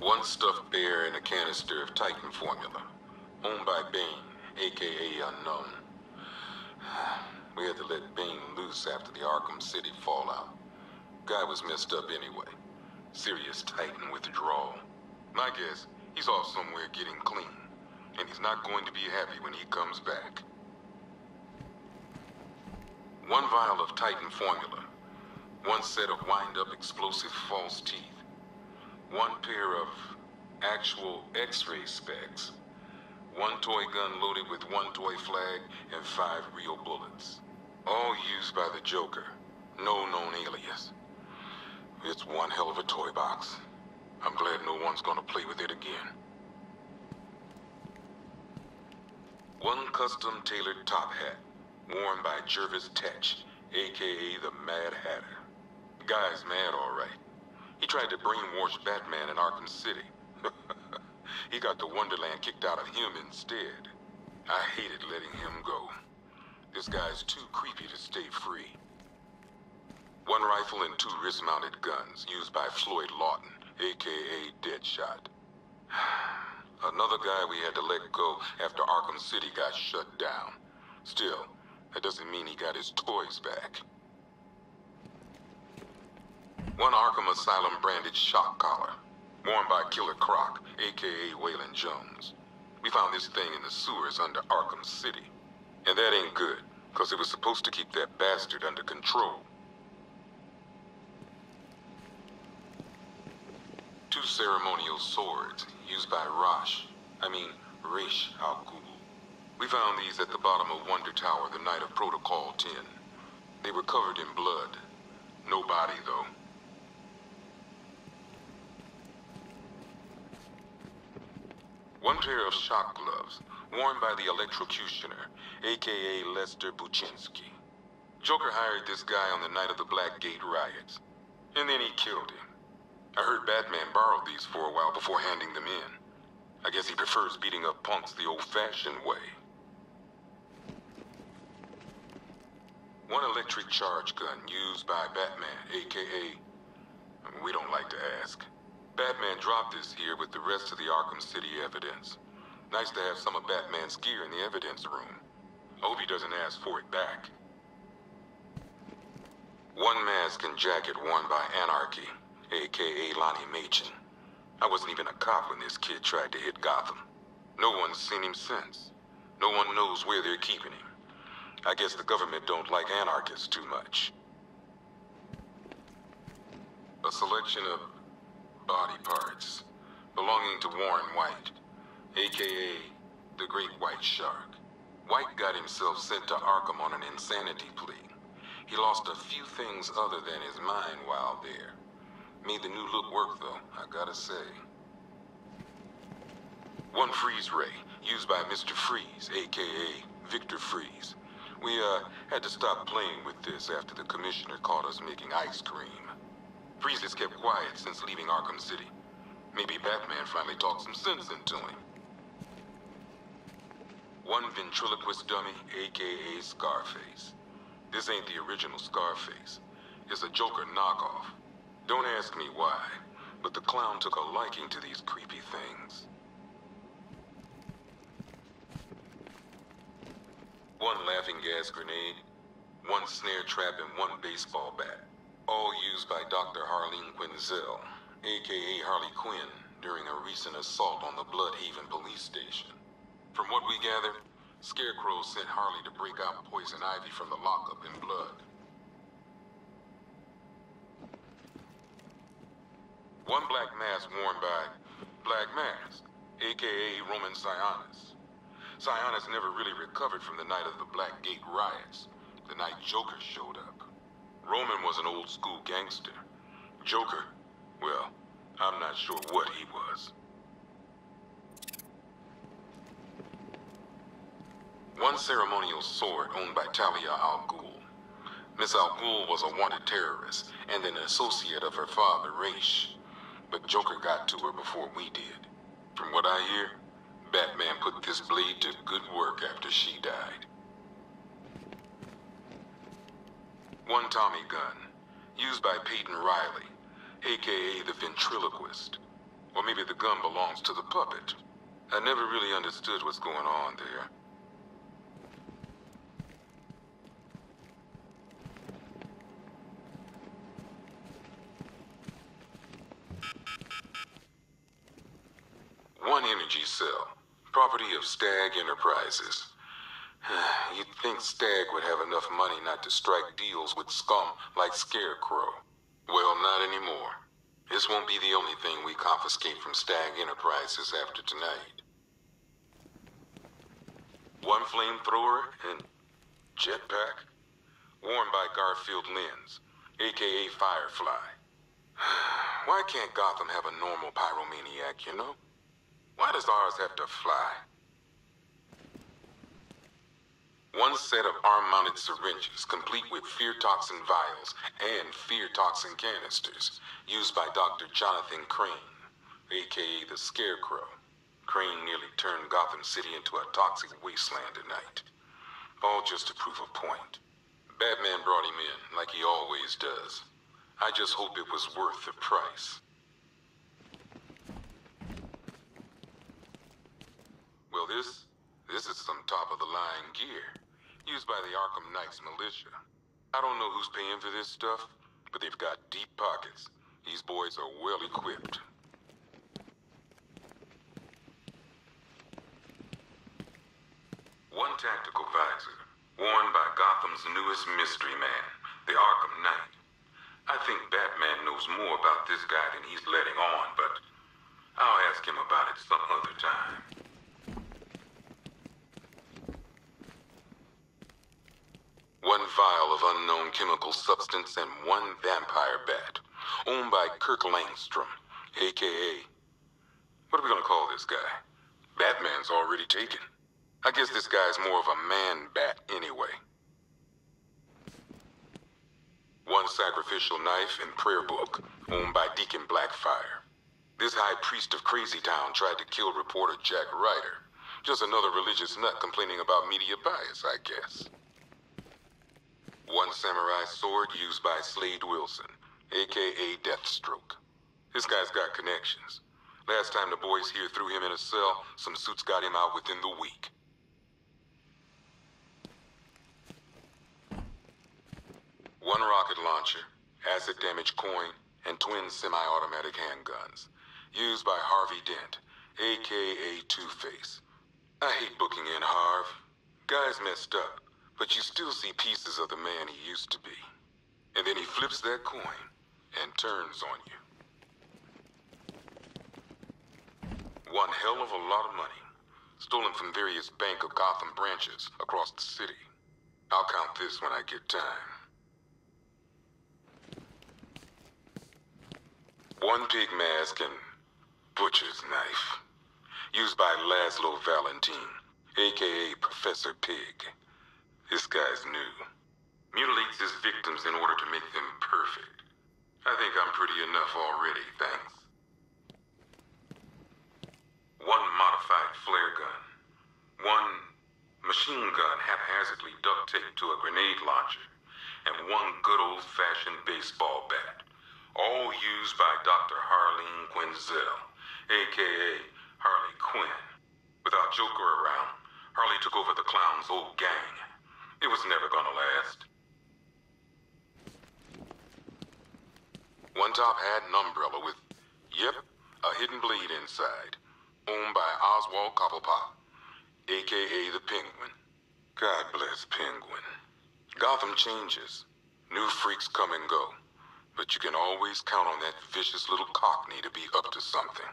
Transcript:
One stuffed bear and a canister of Titan formula, owned by Bane, aka Unknown. We had to let Bane loose after the Arkham City fallout. Guy was messed up anyway. Serious Titan withdrawal. My guess, he's off somewhere getting clean, and he's not going to be happy when he comes back. One vial of Titan formula, one set of wind-up explosive false teeth, one pair of actual X-ray specs, one toy gun loaded with one toy flag, and 5 real bullets. All used by the Joker. No known alias. It's one hell of a toy box. I'm glad no one's gonna play with it again. One custom-tailored top hat, worn by Jervis Tetch, aka the Mad Hatter. The guy's mad, all right. He tried to brainwash Batman in Arkham City. He got the Wonderland kicked out of him instead. I hated letting him go. This guy's too creepy to stay free. One rifle and 2 wrist-mounted guns, used by Floyd Lawton, aka Deadshot. Another guy we had to let go after Arkham City got shut down. Still, that doesn't mean he got his toys back. One Arkham Asylum branded shock collar, worn by Killer Croc, aka Waylon Jones. We found this thing in the sewers under Arkham City. And that ain't good, because it was supposed to keep that bastard under control. 2 ceremonial swords, used by Ra's al Ghul. We found these at the bottom of Wonder Tower the night of Protocol 10. They were covered in blood. No body, though. One pair of shock gloves, worn by the Electrocutioner, aka Lester Buczynski. Joker hired this guy on the night of the Blackgate riots, and then he killed him. I heard Batman borrowed these for a while before handing them in. I guess he prefers beating up punks the old-fashioned way. One electric charge gun used by Batman, aka... we don't like to ask. Batman dropped this here with the rest of the Arkham City evidence. Nice to have some of Batman's gear in the evidence room. I hope he doesn't ask for it back. One mask and jacket worn by Anarchy, aka Lonnie Machin. I wasn't even a cop when this kid tried to hit Gotham. No one's seen him since. No one knows where they're keeping him. I guess the government don't like anarchists too much. A selection of body parts belonging to Warren White, aka the Great White Shark. White got himself sent to Arkham on an insanity plea. He lost a few things other than his mind while there. Made the new look work, though, I gotta say. One freeze ray, used by Mr. Freeze, aka Victor Freeze. We, had to stop playing with this after the commissioner caught us making ice cream. Freeze has kept quiet since leaving Arkham City. Maybe Batman finally talked some sense into him. One ventriloquist dummy, aka Scarface. This ain't the original Scarface. It's a Joker knockoff. Don't ask me why, but the clown took a liking to these creepy things. One laughing gas grenade, one snare trap, and one baseball bat. All used by Dr. Harleen Quinzel, aka Harley Quinn, during a recent assault on the Bloodhaven police station. From what we gather, Scarecrow sent Harley to break out Poison Ivy from the lockup in blood. One black mask worn by Black Mask, aka Roman Sionis. Sionis never really recovered from the night of the Blackgate riots, the night Joker showed up. Roman was an old-school gangster. Joker, well, I'm not sure what he was. One ceremonial sword owned by Talia al Ghul. Miss al Ghul was a wanted terrorist and an associate of her father, Ra's. But Joker got to her before we did. From what I hear, Batman put this blade to good work after she died. One Tommy gun, used by Peyton Riley, aka the Ventriloquist. Or maybe the gun belongs to the puppet. I never really understood what's going on there. One energy cell, property of Stag Enterprises. You'd think Stag would have enough money not to strike deals with scum like Scarecrow. Well, not anymore. This won't be the only thing we confiscate from Stag Enterprises after tonight. One flamethrower and jetpack, worn by Garfield Lens, aka Firefly. Why can't Gotham have a normal pyromaniac, you know? Why does ours have to fly? One set of arm-mounted syringes, complete with fear toxin vials and fear toxin canisters, used by Dr. Jonathan Crane, aka the Scarecrow. Crane nearly turned Gotham City into a toxic wasteland tonight. All just to prove a point. Batman brought him in, like he always does. I just hope it was worth the price. Well, this is some top-of-the-line gear, used by the Arkham Knights militia. I don't know who's paying for this stuff, but they've got deep pockets. These boys are well equipped. One tactical visor, worn by Gotham's newest mystery man, the Arkham Knight. I think Batman knows more about this guy than he's letting on, but I'll ask him about it some other time. One vial of unknown chemical substance and one vampire bat, owned by Kirk Langstrom, a.k.a. What are we gonna call this guy? Batman's already taken. I guess this guy's more of a man-bat anyway. One sacrificial knife and prayer book, owned by Deacon Blackfire. This high priest of Crazy Town tried to kill reporter Jack Ryder. Just another religious nut complaining about media bias, I guess. One samurai sword used by Slade Wilson, a.k.a. Deathstroke. This guy's got connections. Last time the boys here threw him in a cell, some suits got him out within the week. One rocket launcher, acid damage coin, and twin semi-automatic handguns, used by Harvey Dent, a.k.a. Two-Face. I hate booking in Harv. Guy's messed up, but you still see pieces of the man he used to be. And then he flips that coin and turns on you. One hell of a lot of money, stolen from various Bank of Gotham branches across the city. I'll count this when I get time. One pig mask and butcher's knife, used by Laszlo Valentine, a.k.a. Professor Pig. This guy's new. Mutilates his victims in order to make them perfect. I think I'm pretty enough already, thanks. One modified flare gun. One machine gun haphazardly duct-taped to a grenade launcher. And one good old-fashioned baseball bat. All used by Dr. Harleen Quinzel, a.k.a. Harley Quinn. Without Joker around, Harley took over the clown's old gang. It was never gonna last. One top hat and umbrella with, yep, a hidden blade inside. Owned by Oswald Cobblepot, a.k.a. the Penguin. God bless Penguin. Gotham changes. New freaks come and go. But you can always count on that vicious little cockney to be up to something.